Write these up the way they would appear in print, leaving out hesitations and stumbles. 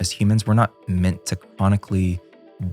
as humans, we're not meant to chronically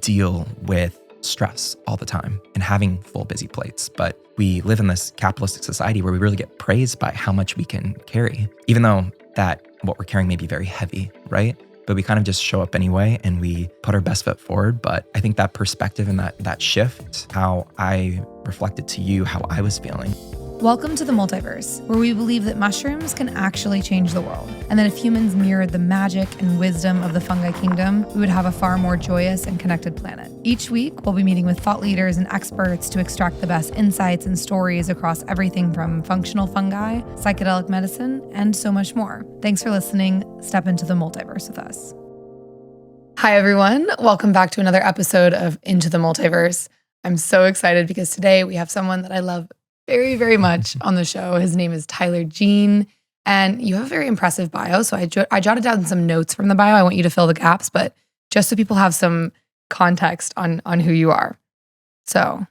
deal with stress all the time and having full busy plates. But we live in this capitalistic society where we really get praised by how much we can carry, even though that what we're carrying may be very heavy, right? But we kind of just show up anyway and we put our best foot forward. But I think that perspective and that shift, how I reflected to you how I was feeling. Welcome to the Multiverse, where we believe that mushrooms can actually change the world, and that if humans mirrored the magic and wisdom of the fungi kingdom, we would have a far more joyous and connected planet. Each week, we'll be meeting with thought leaders and experts to extract the best insights and stories across everything from functional fungi, psychedelic medicine, and so much more. Thanks for listening. Step into the Multiverse with us. Hi, everyone. Welcome back to another episode of Into the Multiverse. I'm so excited because today we have someone that I love very, very much on the show. His name is Tyler Jean, and you have a very impressive bio. So I jotted down some notes from the bio. I want you to fill the gaps, but just so people have some context on who you are. So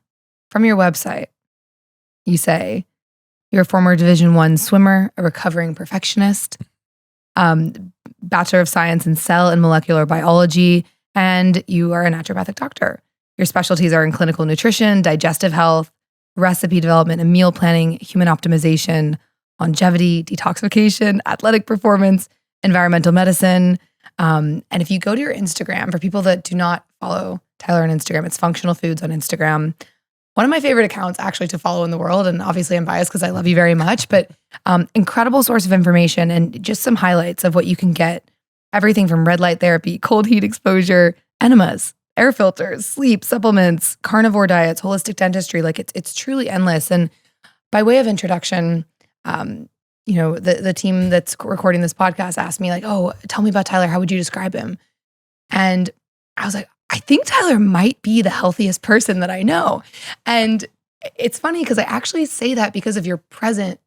from your website, you say you're a former Division I swimmer, a recovering perfectionist, Bachelor of Science in Cell and Molecular Biology, and you are a naturopathic doctor. Your specialties are in clinical nutrition, digestive health, recipe development and meal planning, human optimization, longevity, detoxification, athletic performance, environmental medicine. And if you go to your Instagram, for people that do not follow Tyler on Instagram, it's Functional Foods on Instagram. One of my favorite accounts actually to follow in the world. And obviously I'm biased because I love you very much, but incredible source of information and just some highlights of what you can get. Everything from red light therapy, cold heat exposure, enemas, air filters, sleep, supplements, carnivore diets, holistic dentistry. Like it's truly endless. And by way of introduction, the team that's recording this podcast asked me like, oh, tell me about Tyler. How would you describe him? And I was like, I think Tyler might be the healthiest person that I know. And it's funny because I actually say that because of your present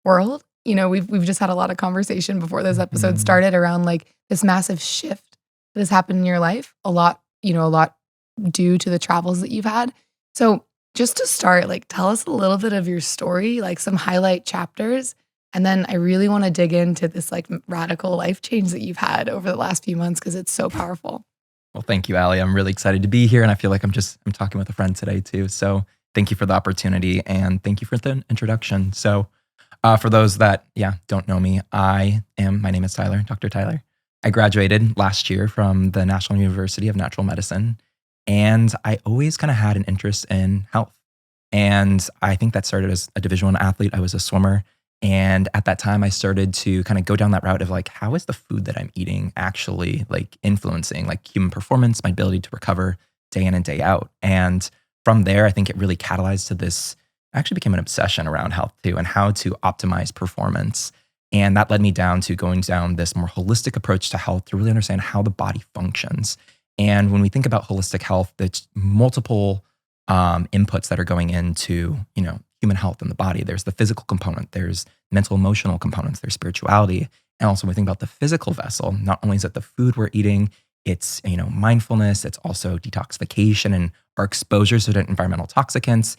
world. You know, we've just had a lot of conversation before this episode started around like this massive shift that has happened in your life. A lot due to the travels that you've had. So just to start, like, tell us a little bit of your story, like some highlight chapters. And then I really want to dig into this like radical life change that you've had over the last few months because it's so powerful. Well, thank you, Allie. I'm really excited to be here. And I feel like I'm talking with a friend today too. So thank you for the opportunity and thank you for the introduction. So for those that, don't know me, my name is Tyler, Dr. Tyler. I graduated last year from the National University of Natural Medicine, and I always kind of had an interest in health. And I think that started as a Division I athlete. I was a swimmer. And at that time, I started to kind of go down that route of like, how is the food that I'm eating actually like influencing like human performance, my ability to recover day in and day out? And from there, I think it really catalyzed to this, actually became an obsession around health too, and how to optimize performance. And that led me down to going down this more holistic approach to health to really understand how the body functions. And when we think about holistic health, there's multiple inputs that are going into, human health in the body. There's the physical component, there's mental, emotional components, there's spirituality. And also when we think about the physical vessel, not only is it the food we're eating, it's, mindfulness, it's also detoxification and our exposures to environmental toxicants.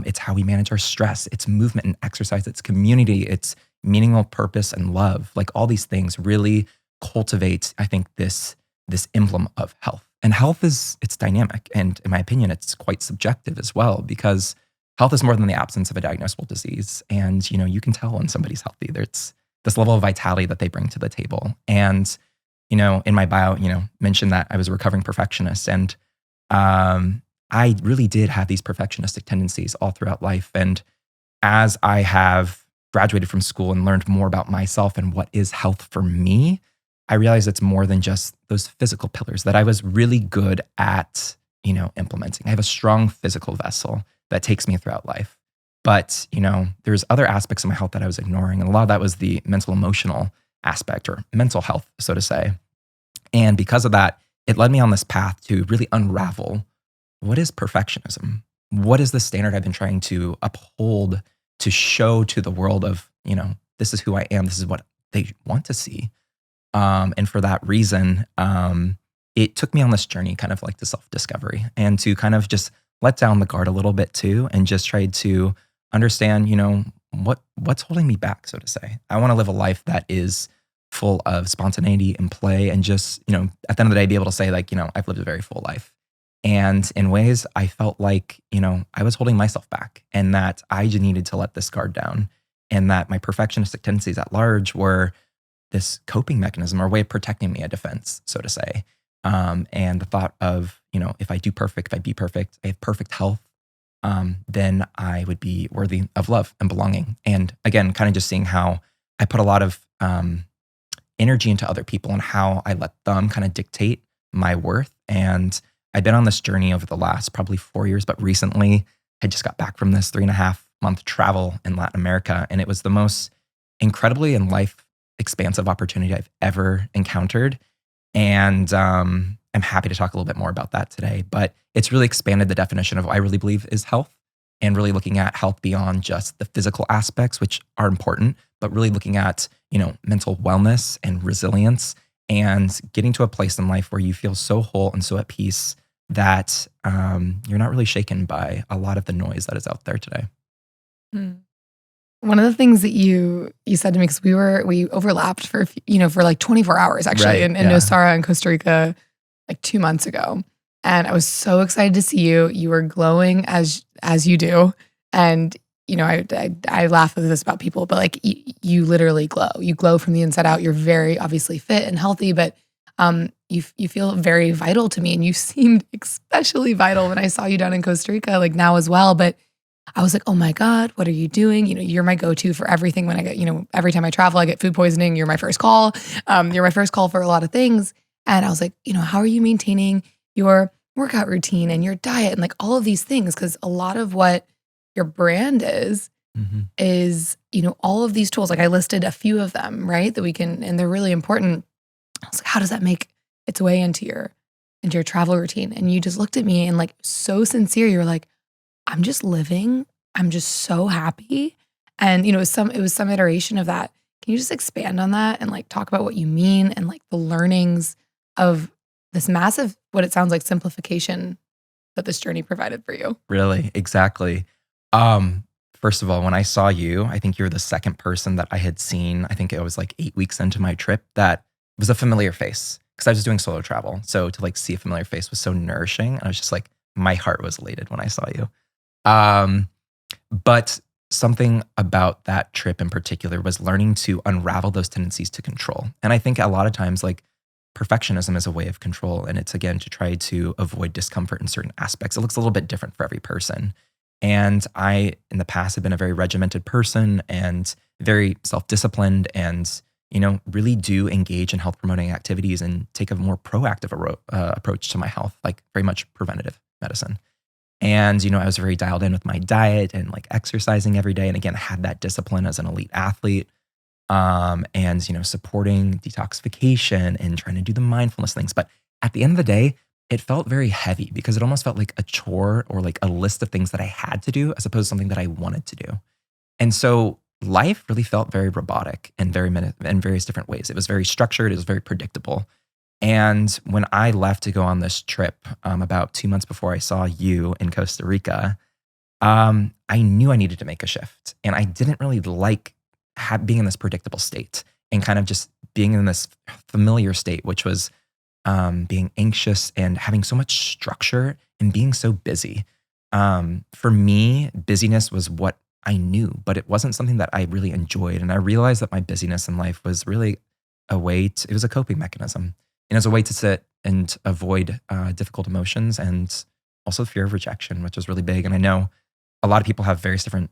It's how we manage our stress, it's movement and exercise, it's community, it's meaningful purpose and love. Like all these things really cultivate, I think, this emblem of health. And health it's dynamic. And in my opinion, it's quite subjective as well, because health is more than the absence of a diagnosable disease. And, you can tell when somebody's healthy. There's this level of vitality that they bring to the table. And, in my bio, mentioned that I was a recovering perfectionist. And I really did have these perfectionistic tendencies all throughout life. And as I have graduated from school and learned more about myself and what is health for me, I realized it's more than just those physical pillars that I was really good at, implementing. I have a strong physical vessel that takes me throughout life. But, there's other aspects of my health that I was ignoring. And a lot of that was the mental emotional aspect or mental health, so to say. And because of that, it led me on this path to really unravel what is perfectionism? What is the standard I've been trying to uphold to show to the world of, this is who I am, this is what they want to see. And for that reason, it took me on this journey kind of like to self-discovery and to kind of just let down the guard a little bit too, and just tried to understand, what's holding me back, so to say. I want to live a life that is full of spontaneity and play, and just, at the end of the day, be able to say, like, I've lived a very full life. And in ways I felt like, I was holding myself back, and that I just needed to let this guard down, and that my perfectionistic tendencies at large were this coping mechanism or way of protecting me, a defense, so to say. And the thought of, if I do perfect, if I be perfect, I have perfect health, then I would be worthy of love and belonging. And again, kind of just seeing how I put a lot of energy into other people and how I let them kind of dictate my worth. And I've been on this journey over the last probably 4 years, but recently I just got back from this 3.5-month travel in Latin America. And it was the most incredibly and life expansive opportunity I've ever encountered. And I'm happy to talk a little bit more about that today. But it's really expanded the definition of what I really believe is health, and really looking at health beyond just the physical aspects, which are important, but really looking at, mental wellness and resilience, and getting to a place in life where you feel so whole and so at peace that you're not really shaken by a lot of the noise that is out there today. Mm. One of the things that you said to me, because we overlapped for for like 24 hours actually Right, in yeah. Nosara in Costa Rica like 2 months ago, and I was so excited to see you. You were glowing as you do, and I laugh at this about people, but like you literally glow. You glow from the inside out. You're very obviously fit and healthy, but you feel very vital to me, and you seemed especially vital when I saw you down in Costa Rica, like now as well. But I was like, oh my God, what are you doing? You're my go-to for everything. When I get, every time I travel, I get food poisoning. You're my first call. You're my first call for a lot of things. And I was like, how are you maintaining your workout routine and your diet and like all of these things? Because a lot of what your brand is all of these tools. Like I listed a few of them, right? That we can, and they're really important. I was like, how does that make its way into your travel routine? And you just looked at me and like so sincere. You were like, I'm just living. I'm just so happy. And it was some iteration of that. Can you just expand on that and like talk about what you mean and like the learnings of this massive, what it sounds like, simplification that this journey provided for you? Really, exactly. First of all, when I saw you, I think you were the second person that I had seen. I think it was like 8 weeks into my trip that was a familiar face, because I was doing solo travel. So to like see a familiar face was so nourishing. I was just like, my heart was elated when I saw you. But something about that trip in particular was learning to unravel those tendencies to control. And I think a lot of times, like, perfectionism is a way of control. And it's, again, to try to avoid discomfort in certain aspects. It looks a little bit different for every person. And I, in the past, have been a very regimented person and very self-disciplined, and, really do engage in health promoting activities and take a more proactive approach to my health, like very much preventative medicine. And, I was very dialed in with my diet and like exercising every day. And again, I had that discipline as an elite athlete, and, supporting detoxification and trying to do the mindfulness things. But at the end of the day, it felt very heavy, because it almost felt like a chore or like a list of things that I had to do, as opposed to something that I wanted to do. And so life really felt very robotic in various different ways. It was very structured. It was very predictable. And when I left to go on this trip, about 2 months before I saw you in Costa Rica, I knew I needed to make a shift. And I didn't really like being in this predictable state and kind of just being in this familiar state, which was being anxious and having so much structure and being so busy. For me, busyness was what I knew, but it wasn't something that I really enjoyed. And I realized that my busyness in life was really it was a coping mechanism. And as a way to sit and avoid difficult emotions, and also fear of rejection, which was really big. And I know a lot of people have various different,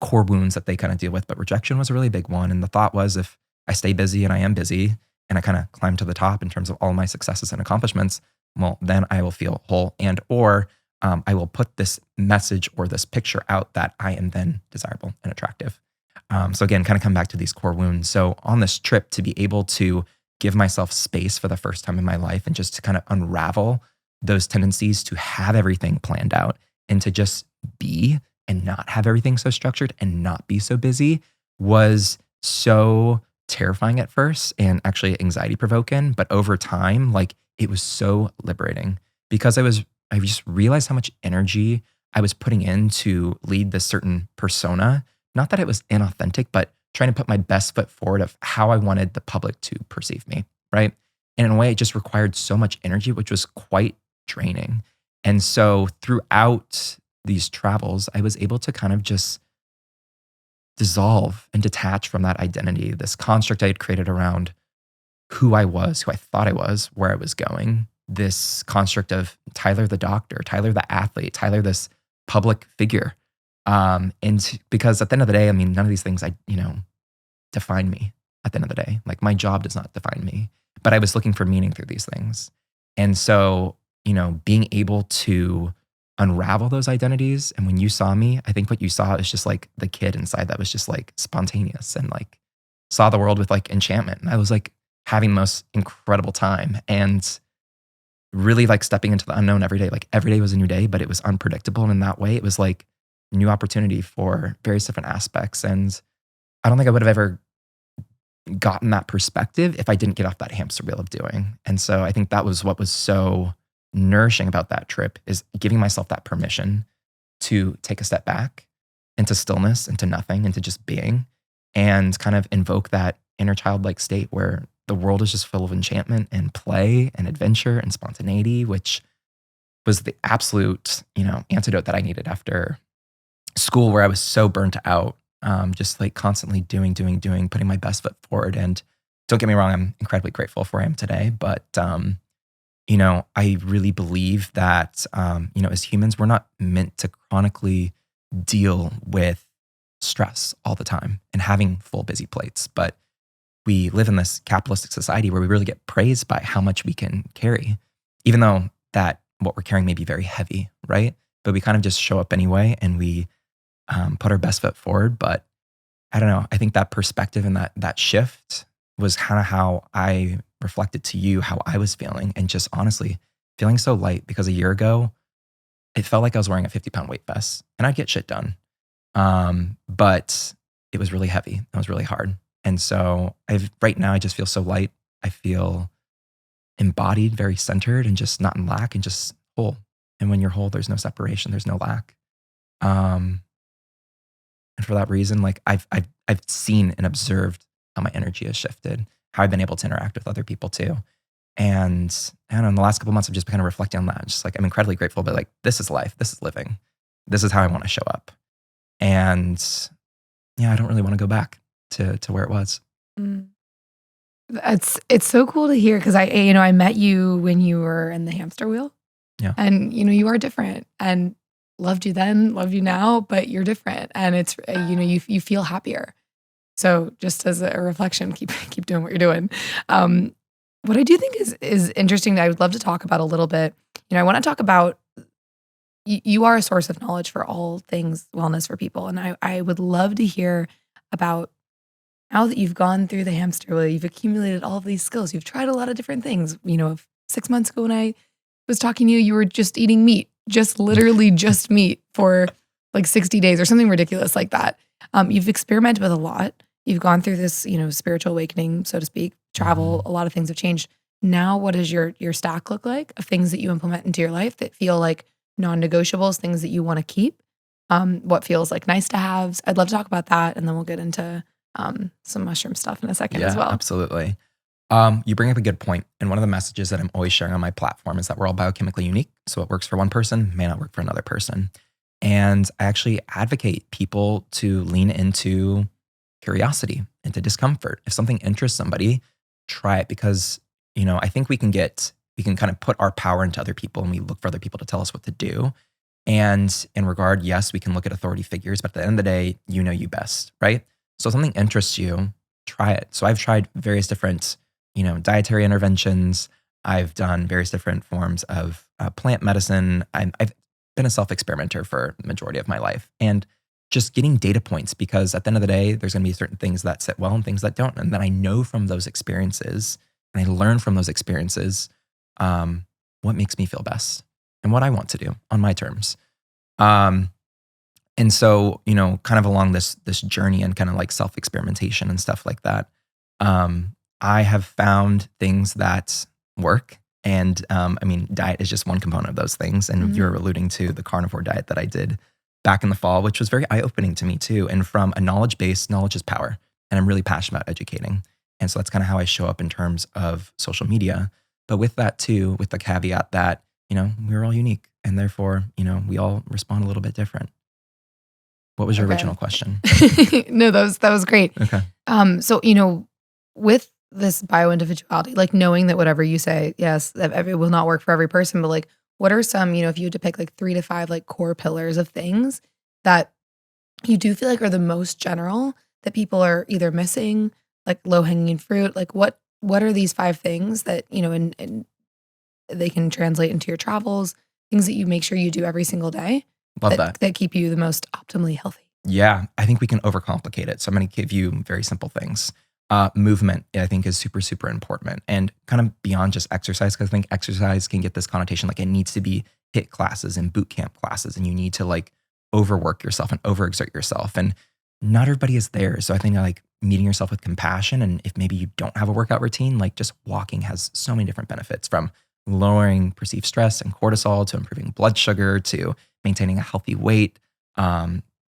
core wounds that they kind of deal with, but rejection was a really big one. And the thought was, if I stay busy, and I am busy, and I kind of climb to the top in terms of all my successes and accomplishments, well, then I will feel whole, or I will put this message or this picture out that I am then desirable and attractive. So again, kind of come back to these core wounds. So on this trip, to be able to give myself space for the first time in my life, and just to kind of unravel those tendencies to have everything planned out, and to just be and not have everything so structured and not be so busy, was so terrifying at first and actually anxiety provoking. But over time, like, it was so liberating, because I just realized how much energy I was putting in to lead this certain persona. Not that it was inauthentic, but trying to put my best foot forward of how I wanted the public to perceive me, right? And in a way, it just required so much energy, which was quite draining. And so throughout these travels, I was able to kind of just dissolve and detach from that identity, this construct I had created around who I was, who I thought I was, where I was going, this construct of Tyler the doctor, Tyler the athlete, Tyler this public figure. And because at the end of the day, I mean, none of these things define me at the end of the day. Like my job does not define me, but I was looking for meaning through these things. And so, being able to unravel those identities. And when you saw me, I think what you saw is just like the kid inside that was just like spontaneous and like saw the world with like enchantment. And I was like having the most incredible time and really like stepping into the unknown every day. Like every day was a new day, but it was unpredictable. And in that way, it was like new opportunity for various different aspects. And I don't think I would have ever gotten that perspective if I didn't get off that hamster wheel of doing. And so I think that was what was so nourishing about that trip, is giving myself that permission to take a step back into stillness, into nothing, into just being, and kind of invoke that inner childlike state where the world is just full of enchantment and play and adventure and spontaneity, which was the absolute, antidote that I needed after school, where I was so burnt out, just like constantly doing, putting my best foot forward. And don't get me wrong, I'm incredibly grateful for where I am today. But, I really believe that, as humans, we're not meant to chronically deal with stress all the time and having full busy plates. But we live in this capitalistic society where we really get praised by how much we can carry, even though that what we're carrying may be very heavy, right? But we kind of just show up anyway and we put our best foot forward. But I don't know, I think that perspective and that shift was kind of how I reflected to you how I was feeling, and just honestly feeling so light, because a year ago, it felt like I was wearing a 50-pound weight vest and I'd get shit done. But it was really heavy. It was really hard. And so right now I just feel so light. I feel embodied, very centered, and just not in lack, and just whole. And when you're whole, there's no separation, there's no lack. And for that reason, like I've seen and observed how my energy has shifted, how I've been able to interact with other people too. And I don't know, in the last couple of months, I've just been kind of reflecting on that. Just like, I'm incredibly grateful, but like, this is life, this is living, this is how I want to show up. And yeah, I don't really want to go back to where it was. Mm. It's so cool to hear, because I met you when you were in the hamster wheel. Yeah. And you are different, and loved you then, love you now, but you're different, and it's you feel happier. So just as a reflection, keep doing what you're doing. What I do think is interesting that I would love to talk about a little bit. I want to talk about, you are a source of knowledge for all things wellness for people, and I would love to hear about, now that you've gone through the hamster wheel, you've accumulated all of these skills, you've tried a lot of different things. 6 months ago when I was talking to you, you were just eating meat, just literally just meat for like 60 days or something ridiculous like that. You've experimented with a lot. You've gone through this, spiritual awakening, so to speak, travel, a lot of things have changed. Now, what does your stack look like of things that you implement into your life that feel like non-negotiables, things that you want to keep? What feels like nice to haves? I'd love to talk about that, and then we'll get into some mushroom stuff in a second as well. Absolutely. You bring up a good point. And one of the messages that I'm always sharing on my platform is that we're all biochemically unique. So what works for one person may not work for another person. And I actually advocate people to lean into curiosity, into discomfort. If something interests somebody, try it, because, I think we can kind of put our power into other people, and we look for other people to tell us what to do. And in regard, yes, we can look at authority figures, but at the end of the day, you know you best, right? So if something interests you, try it. So I've tried various different, dietary interventions. I've done various different forms of plant medicine. I've been a self-experimenter for the majority of my life, and just getting data points, because at the end of the day, there's going to be certain things that sit well and things that don't. And then I know from those experiences, and I learn from those experiences, what makes me feel best and what I want to do on my terms. And so, kind of along this journey and kind of like self-experimentation and stuff like that, I have found things that work. And diet is just one component of those things. And you're alluding to the carnivore diet that I did back in the fall, which was very eye-opening to me too. And from a knowledge base, knowledge is power. and I'm really passionate about educating. And so that's kind of how I show up in terms of social media. But with that too, with the caveat that, we're all unique and therefore, we all respond a little bit different. What was your Okay. original question? No, that was great. Okay. So, with this bio-individuality, like knowing that whatever you say, yes, that it will not work for every person, but like, what are some, if you had to pick like 3 to 5 like core pillars of things that you do feel like are the most general that people are either missing, like low-hanging fruit, like what are these 5 things that, and they can translate into your travels, things that you make sure you do every single day Love that. that keep you the most optimally healthy? Yeah, I think we can overcomplicate it. So I'm going to give you very simple things. Movement, I think, is super, super important, and kind of beyond just exercise, because I think exercise can get this connotation like it needs to be HIIT classes and boot camp classes, and you need to like overwork yourself and overexert yourself. And not everybody is there. So I think like meeting yourself with compassion, and if maybe you don't have a workout routine, like just walking has so many different benefits, from lowering perceived stress and cortisol to improving blood sugar to maintaining a healthy weight.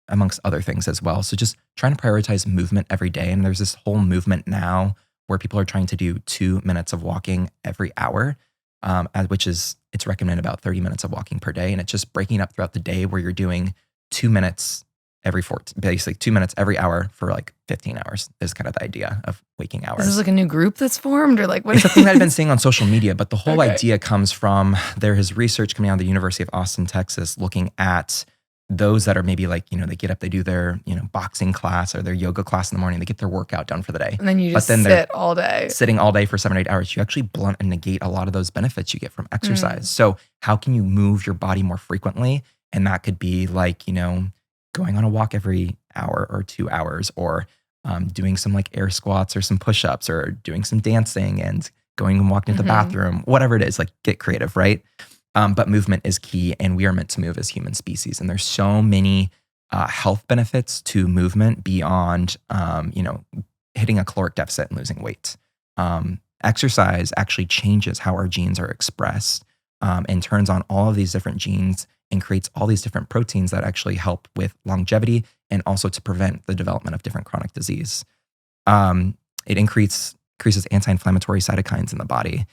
Amongst other things as well. So just trying to prioritize movement every day. And there's this whole movement now where people are trying to do 2 minutes of walking every hour, which is, it's recommended about 30 minutes of walking per day. And it's just breaking up throughout the day where you're doing 2 minutes basically 2 minutes every hour for like 15 hours is kind of the idea of waking hours. Is this like a new group that's formed, or like what? It's a thing that I've been seeing on social media, but the whole Okay. idea comes from, there is research coming out of the University of Austin, Texas, looking at those that are maybe like, they get up, they do their, boxing class or their yoga class in the morning, they get their workout done for the day. And then you just But then they're sit all day. sitting all day for 7 or 8 hours. You actually blunt and negate a lot of those benefits you get from exercise. So how can you move your body more frequently? And that could be like, going on a walk every hour or 2 hours, or doing some like air squats or some push-ups, or doing some dancing and going and walking to the bathroom, whatever it is, like get creative, right? But movement is key, and we are meant to move as human species. And there's so many health benefits to movement beyond, hitting a caloric deficit and losing weight. Exercise actually changes how our genes are expressed, and turns on all of these different genes and creates all these different proteins that actually help with longevity and also to prevent the development of different chronic disease. It increases anti-inflammatory cytokines in the body.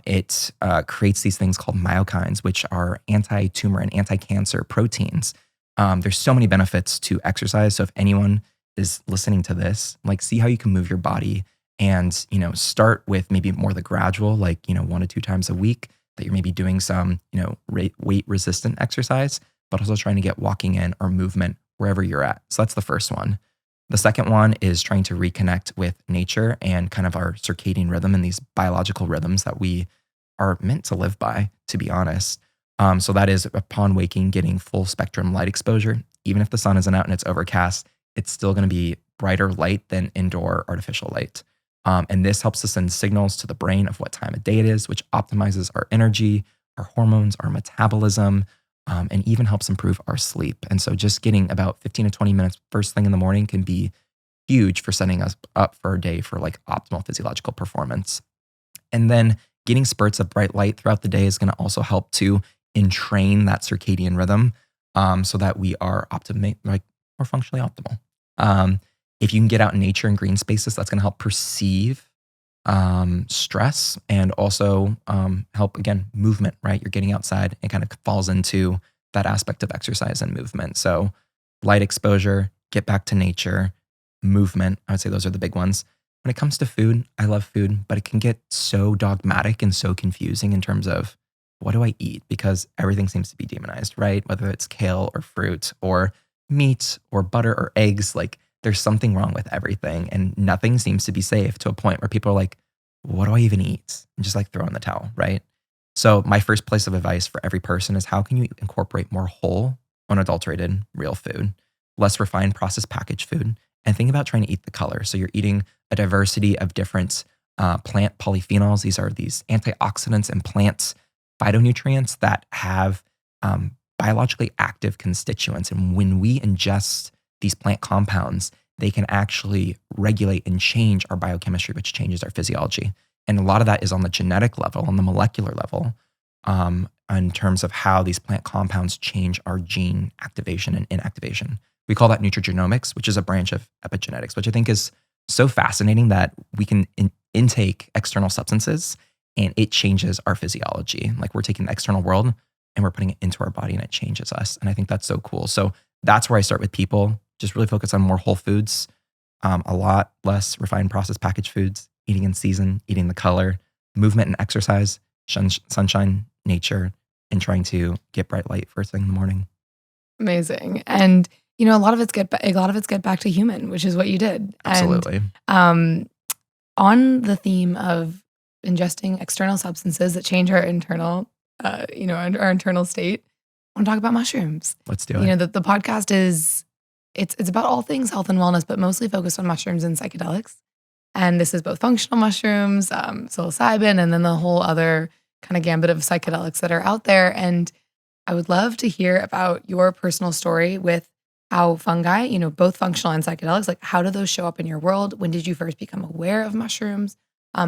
It creates these things called myokines, which are anti-tumor and anti-cancer proteins. There's so many benefits to exercise. So if anyone is listening to this, like, see how you can move your body, and, start with maybe more the gradual, like, 1 to 2 times a week that you're maybe doing some, weight resistant exercise, but also trying to get walking in or movement wherever you're at. So that's the first one. The second one is trying to reconnect with nature and kind of our circadian rhythm and these biological rhythms that we are meant to live by, to be honest. So that is, upon waking, getting full spectrum light exposure. Even if the sun isn't out and it's overcast, it's still going to be brighter light than indoor artificial light. And this helps to send signals to the brain of what time of day it is, which optimizes our energy, our hormones, our metabolism, and even helps improve our sleep. And so just getting about 15 to 20 minutes first thing in the morning can be huge for setting us up for a day for like optimal physiological performance. And then getting spurts of bright light throughout the day is going to also help to entrain that circadian rhythm, so that we are more functionally optimal. If you can get out in nature and green spaces, that's going to help perceive stress, and also help, again, movement, right? You're getting outside. It kind of falls into that aspect of exercise and movement. So light exposure, get back to nature, movement. I would say those are the big ones. When it comes to food, I love food, but it can get so dogmatic and so confusing in terms of, what do I eat? Because everything seems to be demonized, right? Whether it's kale or fruit or meat or butter or eggs, like there's something wrong with everything, and nothing seems to be safe, to a point where people are like, what do I even eat? And just like throw in the towel, right? So my first place of advice for every person is, how can you incorporate more whole, unadulterated, real food, less refined processed packaged food, and think about trying to eat the color. So you're eating a diversity of different plant polyphenols. These are these antioxidants and plant phytonutrients that have biologically active constituents. And when we ingest these plant compounds, they can actually regulate and change our biochemistry, which changes our physiology. And a lot of that is on the genetic level, on the molecular level, in terms of how these plant compounds change our gene activation and inactivation. We call that nutrigenomics, which is a branch of epigenetics, which I think is so fascinating that we can intake external substances and it changes our physiology. Like we're taking the external world and we're putting it into our body and it changes us. And I think that's so cool. So that's where I start with people, just really focus on more whole foods, a lot less refined processed packaged foods, eating in season, eating the color, movement and exercise, sunshine, nature, and trying to get bright light first thing in the morning. Amazing. And a lot of it's get back to human, which is what you did. Absolutely. And on the theme of ingesting external substances that change our internal, our internal state, I want to talk about mushrooms. Let's do it. The podcast it's about all things health and wellness, but mostly focused on mushrooms and psychedelics. And this is both functional mushrooms, psilocybin, and then the whole other kind of gambit of psychedelics that are out there. And I would love to hear about your personal story with how fungi, both functional and psychedelics, like how do those show up in your world? When did you first become aware of mushrooms,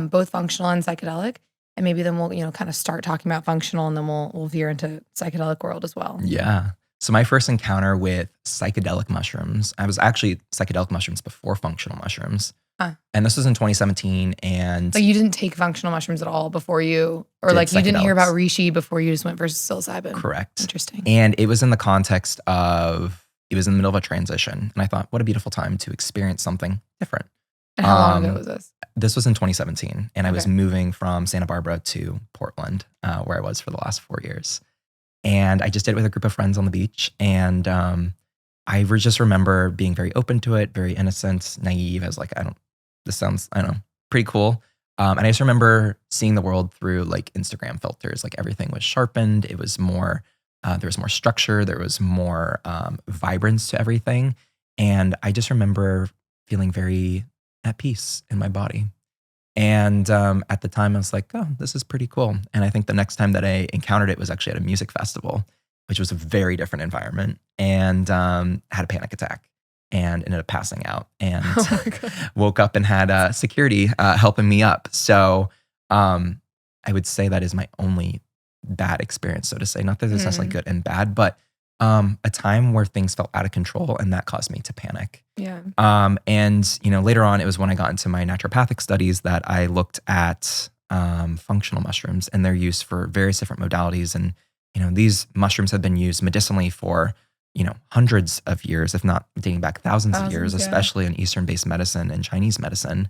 both functional and psychedelic? And maybe then we'll, kind of start talking about functional and then we'll veer into psychedelic world as well. Yeah. So my first encounter with psychedelic mushrooms, I was actually psychedelic mushrooms before functional mushrooms. And this was in 2017. And you didn't take functional mushrooms at all before you, or like you didn't hear about reishi before you just went for psilocybin. Correct. Interesting. And it was in the context of, it was in the middle of a transition. And I thought, what a beautiful time to experience something different. And how long ago was this? This was in 2017. And I was moving from Santa Barbara to Portland, where I was for the last 4 years. And I just did it with a group of friends on the beach. And I just remember being very open to it, very innocent, naive. I was like, this sounds, pretty cool. And I just remember seeing the world through like Instagram filters. Like everything was sharpened. It was more, there was more structure. There was more vibrance to everything. And I just remember feeling very at peace in my body. And at the time I was like, oh, this is pretty cool. And I think the next time that I encountered it was actually at a music festival, which was a very different environment, and had a panic attack and ended up passing out and woke up and had security helping me up. So I would say that is my only bad experience, so to say. Not that there's necessarily good and bad, but a time where things felt out of control and that caused me to panic. Yeah. And, later on, it was when I got into my naturopathic studies that I looked at functional mushrooms and their use for various different modalities. And, these mushrooms have been used medicinally for, hundreds of years, if not dating back thousands of years, especially in Eastern-based medicine and Chinese medicine.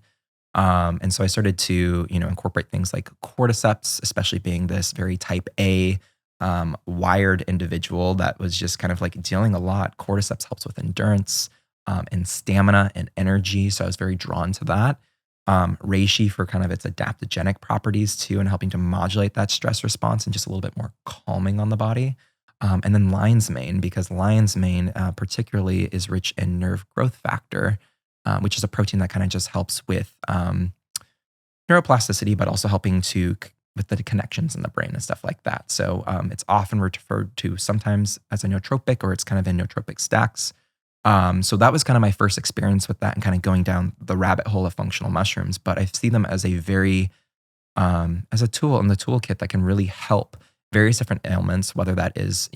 And so I started to, incorporate things like cordyceps, especially being this very type A wired individual that was just kind of like dealing a lot. Cordyceps helps with endurance and stamina and energy. So I was very drawn to that. Reishi for kind of its adaptogenic properties too, and helping to modulate that stress response and just a little bit more calming on the body. And then lion's mane, because lion's mane particularly is rich in nerve growth factor, which is a protein that kind of just helps with neuroplasticity, but also helping with the connections in the brain and stuff like that. So it's often referred to sometimes as a nootropic, or it's kind of in nootropic stacks. So that was kind of my first experience with that and kind of going down the rabbit hole of functional mushrooms. But I see them as a very, as a tool in the toolkit that can really help various different ailments, whether that is,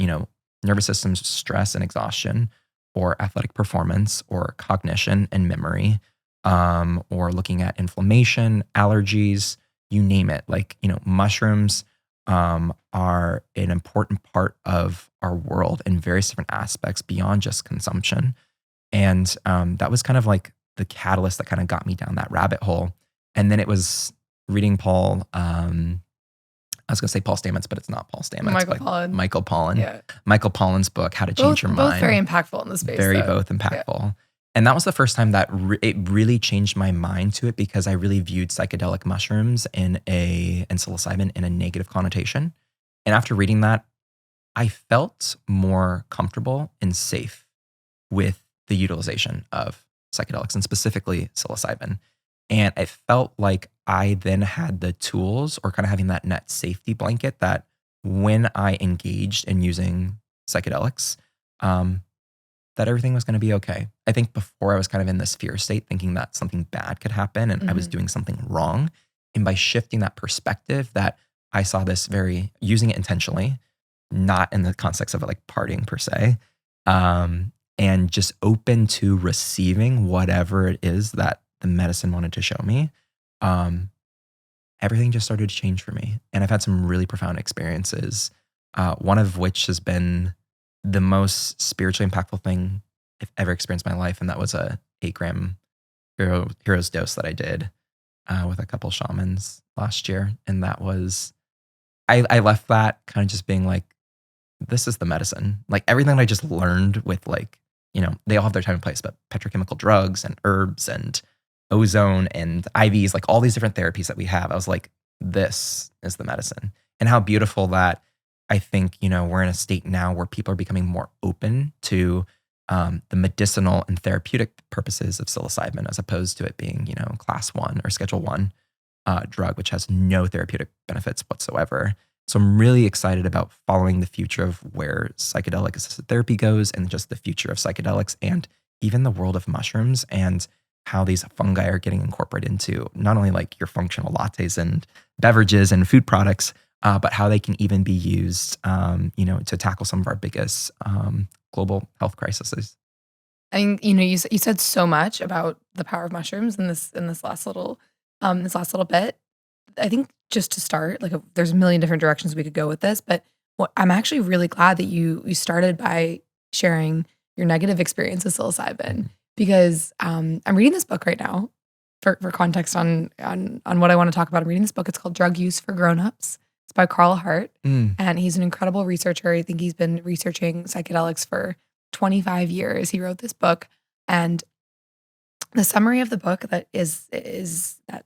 nervous system stress and exhaustion, or athletic performance, or cognition and memory, or looking at inflammation, allergies, you name it. Like, mushrooms are an important part of our world in various different aspects beyond just consumption. And that was kind of like the catalyst that kind of got me down that rabbit hole. And then it was reading Paul, I was going to say Paul Stamets, but it's not Paul Stamets. Michael Pollan. Yeah. Michael Pollan's book, How to Change Your Mind. Both very impactful in the space. Both impactful. Yeah. And that was the first time that it really changed my mind to it, because I really viewed psychedelic mushrooms and psilocybin in a negative connotation. And after reading that, I felt more comfortable and safe with the utilization of psychedelics, and specifically psilocybin. And I felt like I then had the tools, or kind of having that net safety blanket, that when I engaged in using psychedelics, that everything was going to be okay. I think before I was kind of in this fear state, thinking that something bad could happen and I was doing something wrong. And by shifting that perspective, that I saw this using it intentionally, not in the context of like partying per se, and just open to receiving whatever it is that the medicine wanted to show me, everything just started to change for me. And I've had some really profound experiences, one of which has been the most spiritually impactful thing I've ever experienced in my life. And that was a 8-gram hero's dose that I did with a couple shamans last year. And that was, I left that kind of just being like, this is the medicine. Like everything I just learned with like, they all have their time and place, but petrochemical drugs and herbs and ozone and IVs, like all these different therapies that we have. I was like, this is the medicine. And how beautiful that I think, we're in a state now where people are becoming more open to the medicinal and therapeutic purposes of psilocybin, as opposed to it being, class 1 or schedule 1 drug, which has no therapeutic benefits whatsoever. So I'm really excited about following the future of where psychedelic assisted therapy goes, and just the future of psychedelics, and even the world of mushrooms, and how these fungi are getting incorporated into not only like your functional lattes and beverages and food products, but how they can even be used, to tackle some of our biggest global health crises. I think you said so much about the power of mushrooms in this last little bit. I think just to start, like there's a million different directions we could go with this, but I'm actually really glad that you started by sharing your negative experience with psilocybin, because I'm reading this book right now for context on what I want to talk about. I'm reading this book. It's called Drug Use for Grown-Ups. It's by Carl Hart, and he's an incredible researcher. I think he's been researching psychedelics for 25 years. He wrote this book, and the summary of the book that is that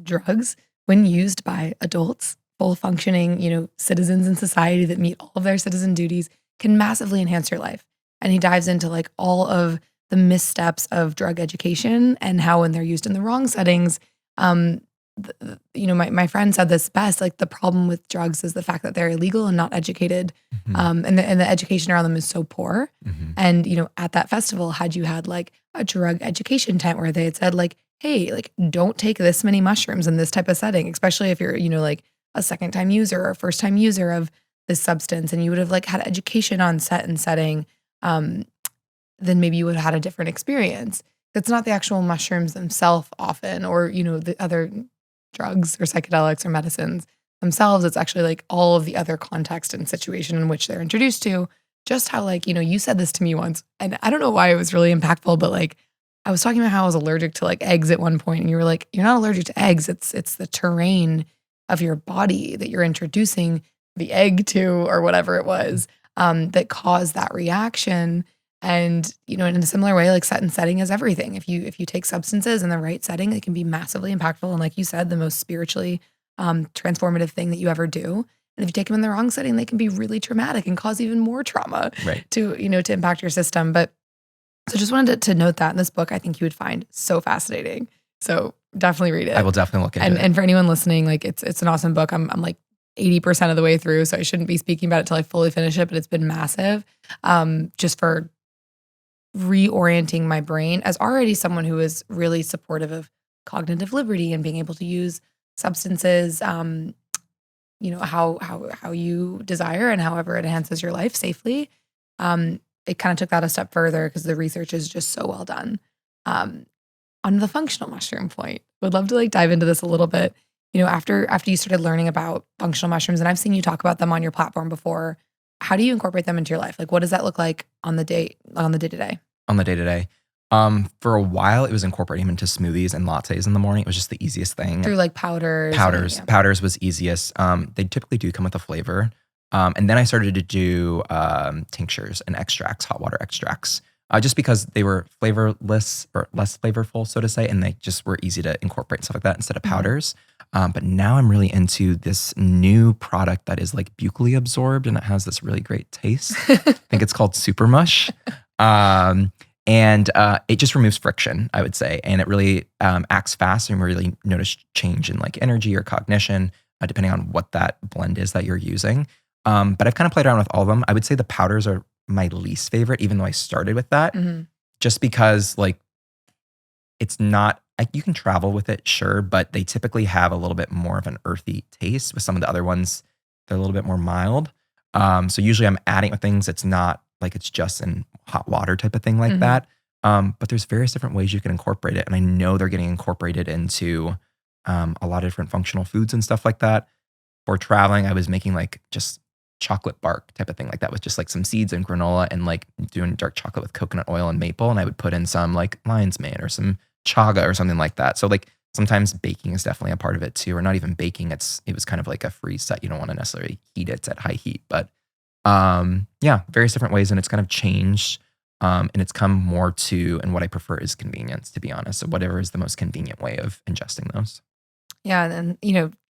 drugs, when used by adults, full functioning, citizens in society that meet all of their citizen duties, can massively enhance your life. And he dives into like all of the missteps of drug education and how when they're used in the wrong settings, my friend said this best, like the problem with drugs is the fact that they're illegal and not educated. And the education around them is so poor. And, at that festival, had you had like a drug education tent where they had said like, hey, like don't take this many mushrooms in this type of setting, especially if you're, like a second time user or a first time user of this substance, and you would have like had education on set and setting, then maybe you would have had a different experience. It's not the actual mushrooms themselves often, or, the other drugs or psychedelics or medicines themselves. It's actually like all of the other context and situation in which they're introduced to. Just how like, you said this to me once, and I don't know why it was really impactful, but like I was talking about how I was allergic to like eggs at one point, and you were like, you're not allergic to eggs. It's the terrain of your body that you're introducing the egg to, or whatever it was, that caused that reaction. And, in a similar way, like set and setting is everything. If you take substances in the right setting, it can be massively impactful. And like you said, the most spiritually transformative thing that you ever do. And if you take them in the wrong setting, they can be really traumatic and cause even more trauma to impact your system. But so just wanted to note that in this book, I think you would find so fascinating. So definitely read it. I will definitely look into it. And for anyone listening, like it's an awesome book. I'm like 80% of the way through, so I shouldn't be speaking about it till I fully finish it, but it's been massive. Just for reorienting my brain as already someone who is really supportive of cognitive liberty and being able to use substances, how you desire and however it enhances your life safely. It kind of took that a step further because the research is just so well done. On the functional mushroom point, would love to like dive into this a little bit. After you started learning about functional mushrooms, and I've seen you talk about them on your platform before, how do you incorporate them into your life? Like, what does that look like on the day-to-day? On the day-to-day. For a while, it was incorporating them into smoothies and lattes in the morning. It was just the easiest thing. Through like powders. Powders was easiest. They typically do come with a flavor. And then I started to do tinctures and extracts, hot water extracts, just because they were flavorless or less flavorful, so to say, and they just were easy to incorporate and stuff like that instead of powders. But now I'm really into this new product that is like buccally absorbed, and it has this really great taste. I think it's called Super Mush. And it just removes friction, I would say. And it really acts fast, and really notice change in like energy or cognition, depending on what that blend is that you're using. But I've kind of played around with all of them. I would say the powders are my least favorite, even though I started with that, just because like it's not, you can travel with it, sure, but they typically have a little bit more of an earthy taste. With some of the other ones, they're a little bit more mild. So usually I'm adding with things. It's not like it's just in hot water type of thing like that. But there's various different ways you can incorporate it. And I know they're getting incorporated into a lot of different functional foods and stuff like that. For traveling, I was making like just chocolate bark type of thing like that with just like some seeds and granola and like doing dark chocolate with coconut oil and maple. And I would put in some like lion's mane or some chaga or something like that. So like sometimes baking is definitely a part of it too, or not even baking. It was kind of like a freeze set. You don't want to necessarily heat it at high heat, but yeah, various different ways. And it's kind of changed. And it's come more to, and what I prefer is convenience, to be honest. So whatever is the most convenient way of ingesting those. Yeah, and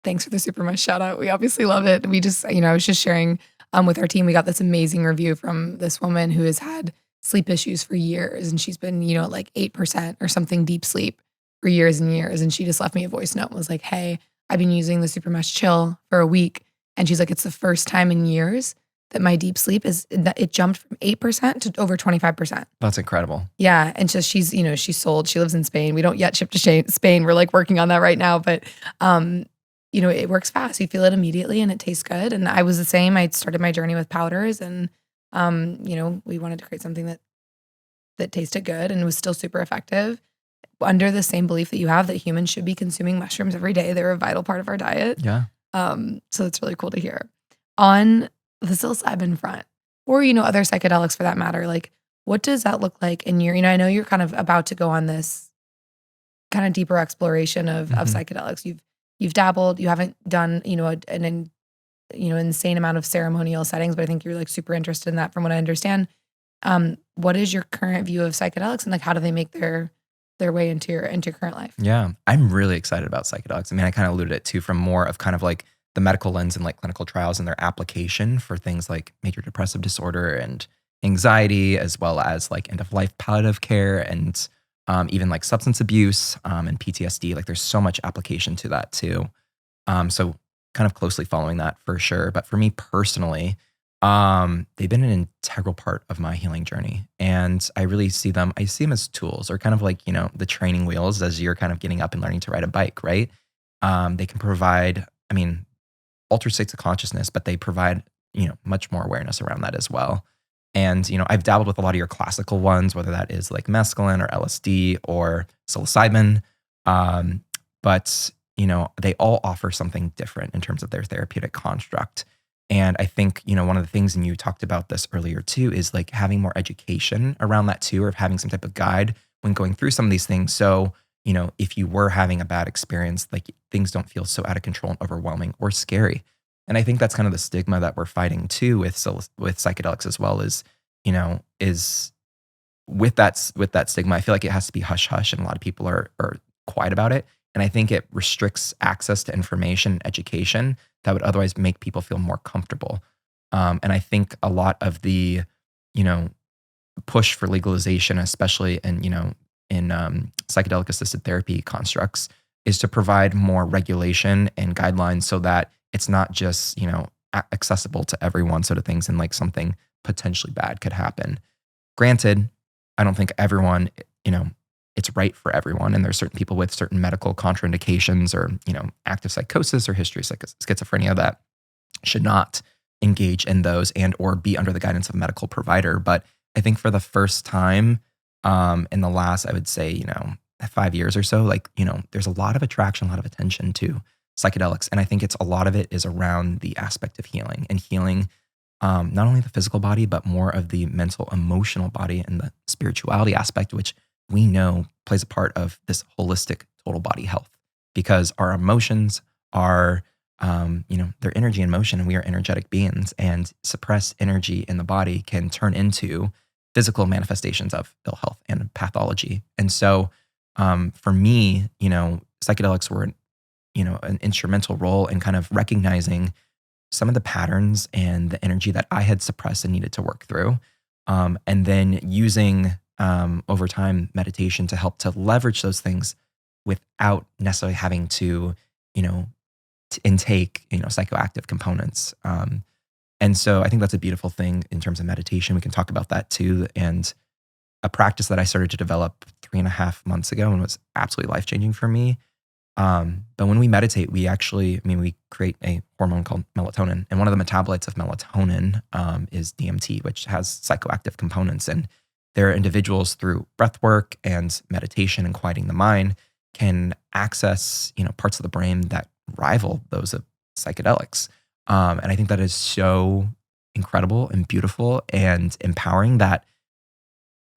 thanks for the super much shout out. We obviously love it. We just, I was just sharing with our team. We got this amazing review from this woman who has had sleep issues for years, and she's been, at like 8% or something deep sleep for years and years. And she just left me a voice note and was like, "Hey, I've been using the Super Mesh Chill for a week," and she's like, "It's the first time in years that my deep sleep it jumped from 8% to over 25%." That's incredible. Yeah. And so she's, she lives in Spain. We don't yet ship to Spain. We're like working on that right now. But, it works fast. You feel it immediately and it tastes good. And I was the same. I started my journey with powders and, we wanted to create something that tasted good and was still super effective under the same belief that you have that humans should be consuming mushrooms every day. They're a vital part of our diet. Yeah. So it's really cool to hear. On the psilocybin front, or, other psychedelics for that matter, like what does that look like in your, I know you're kind of about to go on this kind of deeper exploration of psychedelics. You've dabbled, you haven't done, an insane amount of ceremonial settings, but I think you're like super interested in that from what I understand. What is your current view of psychedelics and like how do they make their way into your current life? Yeah, I'm really excited about psychedelics. I mean, I kind of alluded it to from more of kind of like the medical lens and like clinical trials and their application for things like major depressive disorder and anxiety, as well as like end of life palliative care and even like substance abuse and PTSD. Like there's so much application to that too. So kind of closely following that for sure. But for me personally, they've been an integral part of my healing journey. And I really see them as tools or kind of like, the training wheels as you're kind of getting up and learning to ride a bike, right? They can provide, altered states of consciousness, but they provide, much more awareness around that as well. And, I've dabbled with a lot of your classical ones, whether that is like mescaline or LSD or psilocybin. But, they all offer something different in terms of their therapeutic construct. And I think, one of the things, and you talked about this earlier too, is like having more education around that too, or having some type of guide when going through some of these things. So, if you were having a bad experience, like things don't feel so out of control and overwhelming or scary. And I think that's kind of the stigma that we're fighting too with psychedelics as well is with that stigma, I feel like it has to be hush hush and a lot of people are quiet about it. And I think it restricts access to information and education that would otherwise make people feel more comfortable. And I think a lot of the, push for legalization, especially in psychedelic assisted therapy constructs, is to provide more regulation and guidelines so that it's not just, accessible to everyone sort of things and like something potentially bad could happen. Granted, I don't think everyone, it's right for everyone. And there's certain people with certain medical contraindications or, active psychosis or history of schizophrenia that should not engage in those and or be under the guidance of a medical provider. But I think for the first time in the last, I would say, 5 years or so, like, there's a lot of attraction, a lot of attention to psychedelics. And I think a lot of it is around the aspect of healing and healing not only the physical body, but more of the mental, emotional body and the spirituality aspect, which we know plays a part of this holistic total body health because our emotions are, they're energy in motion and we are energetic beings, and suppressed energy in the body can turn into physical manifestations of ill health and pathology. And so for me, psychedelics were, an instrumental role in kind of recognizing some of the patterns and the energy that I had suppressed and needed to work through. And then using over time meditation to help to leverage those things without necessarily having to, to intake, psychoactive components. And so I think that's a beautiful thing in terms of meditation. We can talk about that too. And a practice that I started to develop 3.5 months ago and was absolutely life-changing for me. But when we meditate, we actually, we create a hormone called melatonin. And one of the metabolites of melatonin is DMT, which has psychoactive components. And there are individuals through breath work and meditation and quieting the mind can access, parts of the brain that rival those of psychedelics. And I think that is so incredible and beautiful and empowering that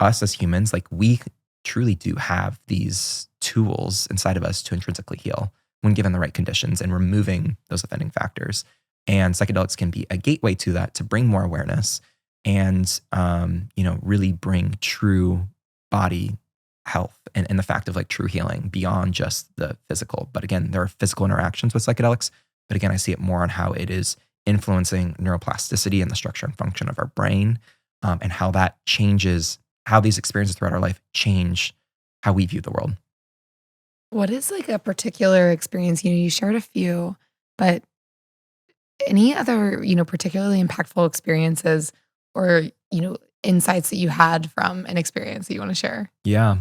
us as humans, like we truly do have these tools inside of us to intrinsically heal when given the right conditions and removing those offending factors. And psychedelics can be a gateway to that to bring more awareness and, really bring true body health and the fact of like true healing beyond just the physical. But again, there are physical interactions with psychedelics. But again, I see it more on how it is influencing neuroplasticity and the structure and function of our brain, and how that changes how these experiences throughout our life change how we view the world. What is like a particular experience? You shared a few, but any other, particularly impactful experiences or, insights that you had from an experience that you want to share? Yeah.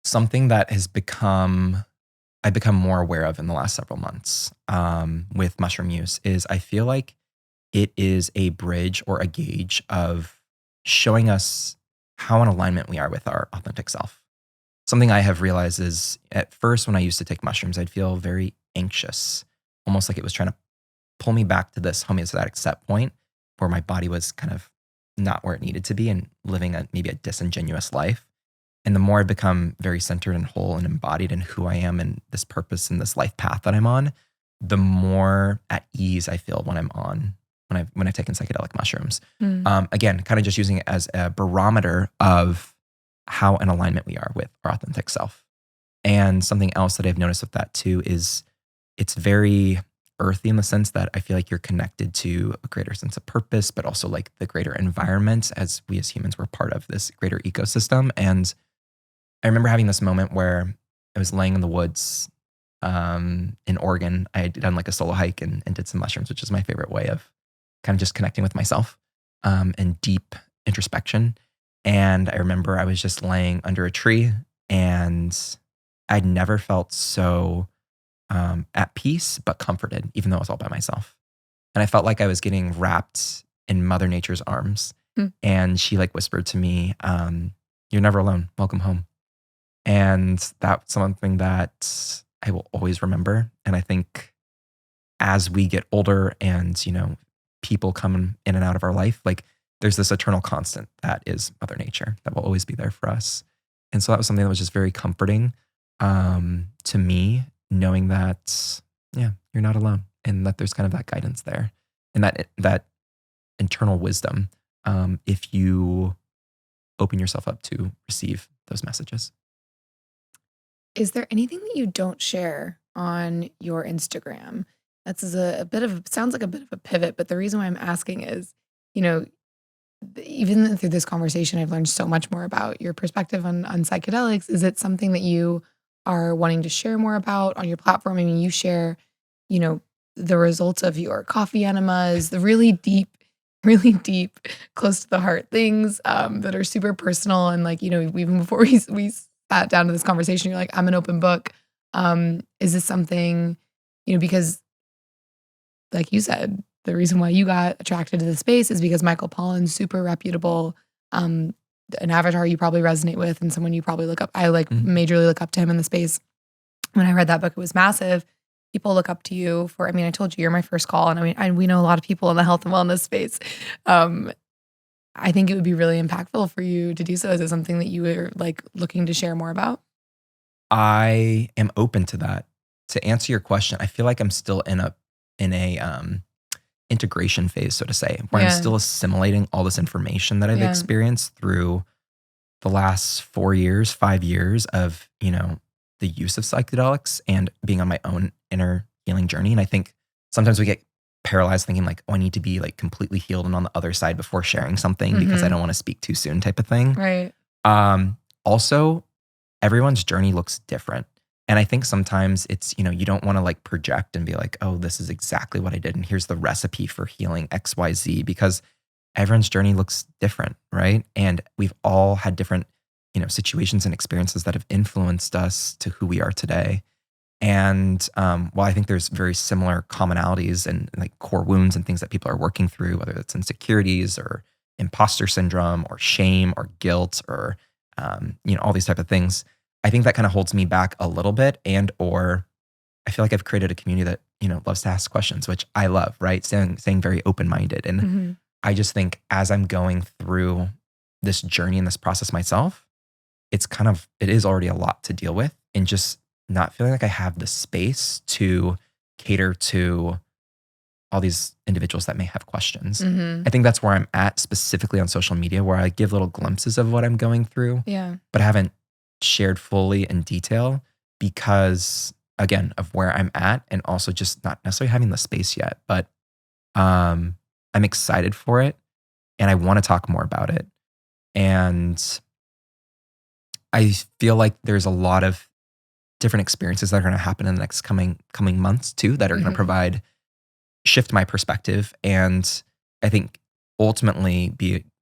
Something that I've become more aware of in the last several months with mushroom use is I feel like it is a bridge or a gauge of showing us how in alignment we are with our authentic self. Something I have realized is at first when I used to take mushrooms, I'd feel very anxious, almost like it was trying to pull me back to this homeostatic set point where my body was kind of not where it needed to be and living maybe a disingenuous life. And the more I become very centered and whole and embodied in who I am and this purpose and this life path that I'm on, the more at ease I feel when I've taken psychedelic mushrooms. Again, kind of just using it as a barometer of how in alignment we are with our authentic self. And something else that I've noticed with that too is it's very earthy in the sense that I feel like you're connected to a greater sense of purpose, but also like the greater environment as we as humans were part of this greater ecosystem. And I remember having this moment where I was laying in the woods in Oregon. I had done like a solo hike and did some mushrooms, which is my favorite way of kind of just connecting with myself and deep introspection. And I remember I was just laying under a tree and I'd never felt so at peace, but comforted, even though I was all by myself. And I felt like I was getting wrapped in Mother Nature's arms. And she like whispered to me, "You're never alone. Welcome home." And that's something that I will always remember. And I think as we get older and, people come in and out of our life, like there's this eternal constant that is Mother Nature that will always be there for us. And so that was something that was just very comforting to me, knowing that, yeah, you're not alone and that there's kind of that guidance there and that internal wisdom if you open yourself up to receive those messages. Is there anything that you don't share on your Instagram? That's a bit of sounds like a bit of a pivot, but the reason why I'm asking is, you know, even through this conversation, I've learned so much more about your perspective on psychedelics. Is it something that you are wanting to share more about on your platform? I mean, you share, you know, the results of your coffee enemas, the really deep, close to the heart things that are super personal. And like, you know, even before we sat down to this conversation, you're like, I'm an open book. Is this something, you know, because like you said, the reason why you got attracted to the space is because Michael Pollan's super reputable, an avatar you probably resonate with and someone you probably look up. I like majorly look up to him in the space. When I read that book, it was massive. People look up to you for, I mean, I told you, you're my first call. And I mean, we know a lot of people in the health and wellness space. I think it would be really impactful for you to do so. Is it something that you were like looking to share more about? I am open to that. To answer your question, I feel like I'm still in a integration phase, so to say, where I'm still assimilating all this information that I've experienced through the last 4 years, 5 years of, you know, the use of psychedelics and being on my own inner healing journey. And I think sometimes we get paralyzed thinking like, oh, I need to be like completely healed and on the other side before sharing something because I don't want to speak too soon type of thing. Right. Also, everyone's journey looks different. And I think sometimes it's, you know, you don't want to like project and be like, oh, this is exactly what I did. And here's the recipe for healing XYZ because everyone's journey looks different, right? And we've all had different, you know, situations and experiences that have influenced us to who we are today. And while I think there's very similar commonalities and like core wounds and things that people are working through, whether it's insecurities or imposter syndrome or shame or guilt or, all these type of things. I think that kind of holds me back a little bit, and or I feel like I've created a community that, loves to ask questions, which I love, right? Staying very open-minded. And Mm-hmm. I just think as I'm going through this journey and this process myself, it is already a lot to deal with, and just not feeling like I have the space to cater to all these individuals that may have questions. Mm-hmm. I think that's where I'm at specifically on social media, where I give little glimpses of what I'm going through, Yeah. but I haven't shared fully in detail because, again, of where I'm at, and also just not necessarily having the space yet. But I'm excited for it, and I want to talk more about it. And I feel like there's a lot of different experiences that are going to happen in the next coming months too, that are going to Mm-hmm. shift my perspective, and I think ultimately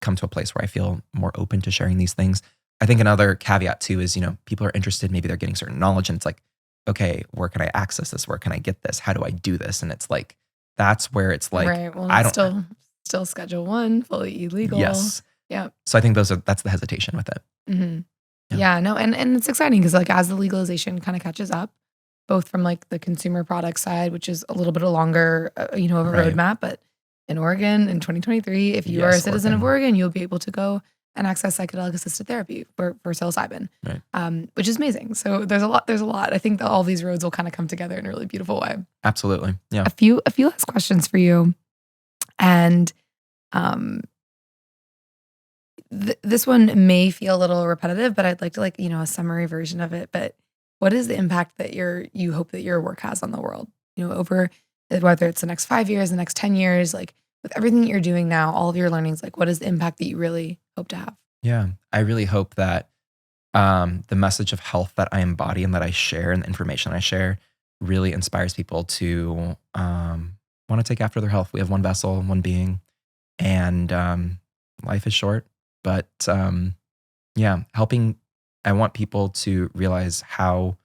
come to a place where I feel more open to sharing these things. I think another caveat too is, people are interested, maybe they're getting certain knowledge, and it's like, okay, where can I access this? Where can I get this? How do I do this? And it's like, that's where it's like, Right. Well, I it's don't, still Schedule 1, fully illegal. yes. Yeah. So I think that's the hesitation with it. Mm-hmm. Yeah. Yeah. No, and it's exciting because like as the legalization kind of catches up, both from like the consumer product side, which is a little bit longer, of a Right. roadmap, but in Oregon in 2023, if you are a Yes, citizen of Oregon. Oregon, you'll be able to go and access psychedelic assisted therapy for psilocybin, Right. which is amazing. So there's a lot. I think that all these roads will kind of come together in a really beautiful way. Absolutely. Yeah. A few last questions for you, and um, this one may feel a little repetitive, but I'd like to a summary version of it. But what is the impact that you hope that your work has on the world? Over whether it's the next 5 years, the next 10 years, like with everything that you're doing now, all of your learnings, like what is the impact that you really hope to have? Yeah. I really hope that the message of health that I embody and that I share, and the information I share, really inspires people to want to take after their health. We have one vessel, one being, and life is short. But yeah, I want people to realize how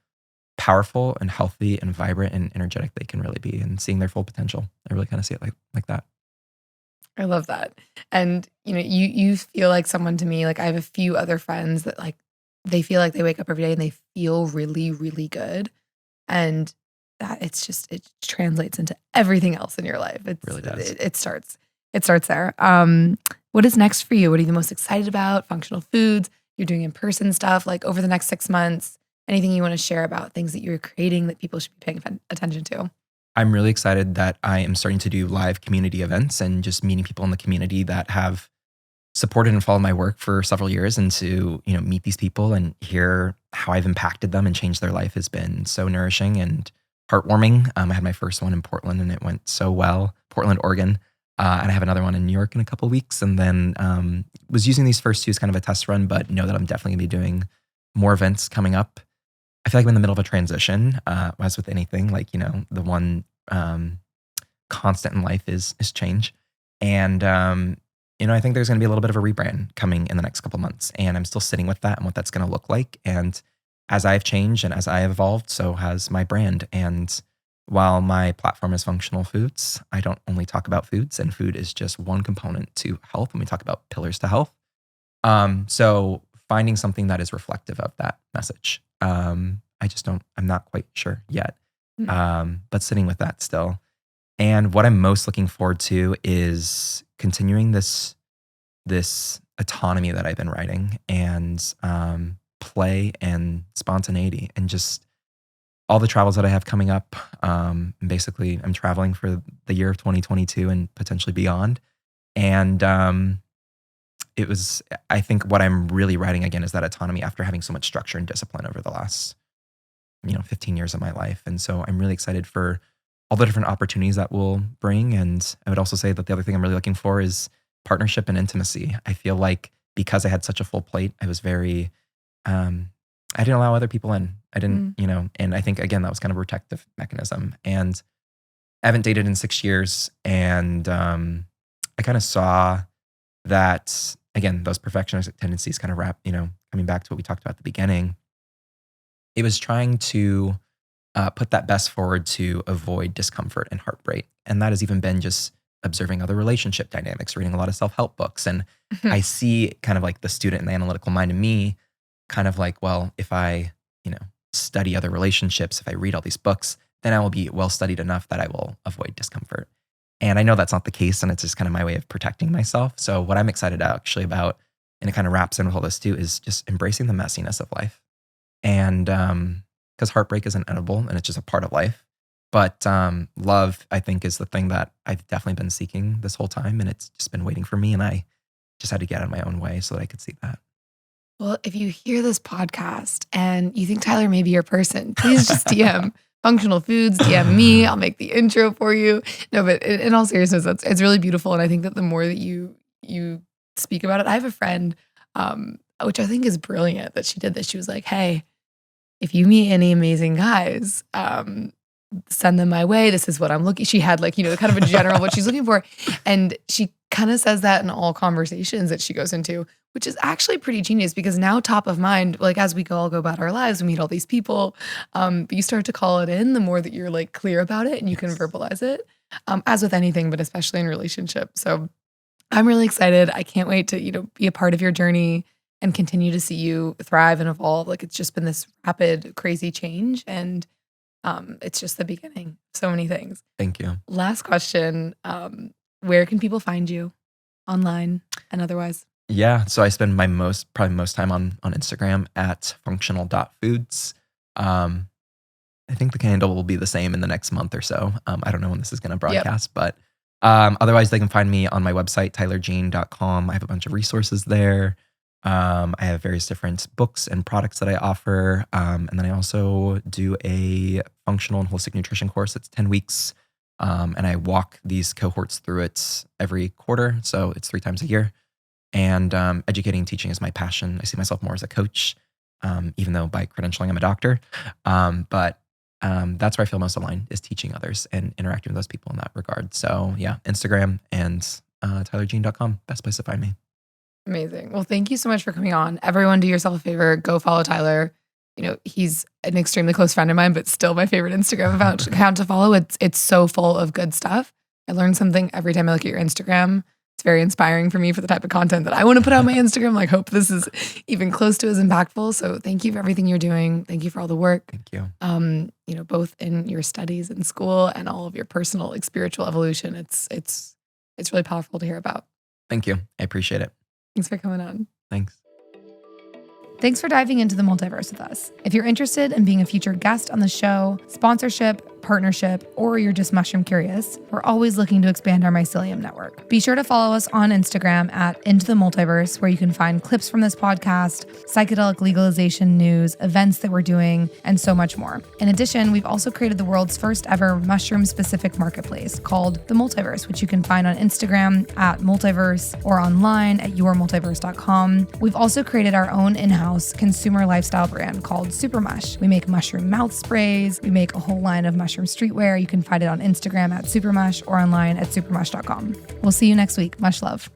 powerful and healthy and vibrant and energetic they can really be, and seeing their full potential. I really kind of see it like that. I love that. And you feel like someone to me, like I have a few other friends that like they feel like they wake up every day and they feel really, really good. And that it translates into everything else in your life. Really does. It starts there. What is next for you? What are you the most excited about? Functional foods, you're doing in-person stuff, like over the next 6 months, anything you want to share about things that you're creating that people should be paying attention to? I'm really excited that I am starting to do live community events and just meeting people in the community that have supported and followed my work for several years, and to, meet these people and hear how I've impacted them and changed their life has been so nourishing and heartwarming. I had my first one in Portland and it went so well, Portland, Oregon. And I have another one in New York in a couple of weeks. And then was using these first two as kind of a test run, but know that I'm definitely gonna be doing more events coming up. I feel like I'm in the middle of a transition, as with anything, like, the one constant in life is change. And, I think there's going to be a little bit of a rebrand coming in the next couple of months. And I'm still sitting with that and what that's going to look like. And as I've changed and as I have evolved, so has my brand. And while my platform is functional foods, I don't only talk about foods, and food is just one component to health when we talk about pillars to health. So finding something that is reflective of that message. I'm not quite sure yet. But sitting with that still. And what I'm most looking forward to is continuing this autonomy that I've been writing, and play and spontaneity, and just all the travels that I have coming up. Basically, I'm traveling for the year of 2022 and potentially beyond. And I think what I'm really writing again is that autonomy after having so much structure and discipline over the last 15 years of my life. And so I'm really excited for all the different opportunities that will bring. And I would also say that the other thing I'm really looking for is partnership and intimacy. I feel like because I had such a full plate, I was very, I didn't allow other people in. I didn't, and I think again, that was kind of a protective mechanism. And I haven't dated in 6 years. And I kind of saw that, again, those perfectionistic tendencies kind of coming back to what we talked about at the beginning. It was trying to put that best forward to avoid discomfort and heartbreak. And that has even been just observing other relationship dynamics, reading a lot of self-help books. And I see kind of like the student and the analytical mind in me kind of like, well, if I, study other relationships, if I read all these books, then I will be well studied enough that I will avoid discomfort. And I know that's not the case, and it's just kind of my way of protecting myself. So what I'm excited actually about, and it kind of wraps in with all this too, is just embracing the messiness of life. And because heartbreak is inevitable and it's just a part of life. But love, I think, is the thing that I've definitely been seeking this whole time, and it's just been waiting for me. And I just had to get out of my own way so that I could see that. Well, if you hear this podcast and you think Tyler may be your person, please just DM Functional Foods, DM me. I'll make the intro for you. No, but in all seriousness, it's really beautiful. And I think that the more that you speak about it, I have a friend, which I think is brilliant that she did this. She was like, hey, if you meet any amazing guys, send them my way. This is what I'm looking. She had like, kind of a general what she's looking for. And she kind of says that in all conversations that she goes into, which is actually pretty genius because now top of mind, like as we all go about our lives, we meet all these people, you start to call it in the more that you're like clear about it and you can verbalize it, as with anything, but especially in relationships. So I'm really excited. I can't wait to, be a part of your journey and continue to see you thrive and evolve. Like it's just been this rapid, crazy change. And it's just the beginning. So many things. Thank you. Last question. Where can people find you online and otherwise? Yeah. So I spend probably most time on Instagram at functional.foods. I think the handle will be the same in the next month or so. I don't know when this is going to broadcast, but otherwise they can find me on my website, tylerjean.com. I have a bunch of resources there. I have various different books and products that I offer. And then I also do a functional and holistic nutrition course. It's 10 weeks. And I walk these cohorts through it every quarter. So it's 3 times a year. And educating and teaching is my passion. I see myself more as a coach, even though by credentialing I'm a doctor. But that's where I feel most aligned is teaching others and interacting with those people in that regard. So yeah, Instagram and tylerjean.com, best place to find me. Amazing. Well, thank you so much for coming on. Everyone do yourself a favor, go follow Tyler. He's an extremely close friend of mine, but still my favorite Instagram account to follow. It's so full of good stuff. I learn something every time I look at your Instagram. It's very inspiring for me for the type of content that I want to put on my Instagram. Like, hope this is even close to as impactful. So thank you for everything you're doing. Thank you for all the work. Thank you. Both in your studies in school and all of your personal, like, spiritual evolution. It's really powerful to hear about. Thank you. I appreciate it. Thanks for coming on. Thanks. Thanks for diving into the multiverse with us. If you're interested in being a future guest on the show, sponsorship, partnership, or you're just mushroom curious, we're always looking to expand our mycelium network. Be sure to follow us on Instagram at Into the Multiverse, where you can find clips from this podcast, psychedelic legalization news, events that we're doing, and so much more. In addition, we've also created the world's first ever mushroom-specific marketplace called The Multiverse, which you can find on Instagram at Multiverse or online at yourmultiverse.com. We've also created our own in-house consumer lifestyle brand called Supermush. We make mushroom mouth sprays. We make a whole line of mushroom streetwear. You can find it on Instagram at Supermush or online at supermush.com. We'll see you next week. Much love.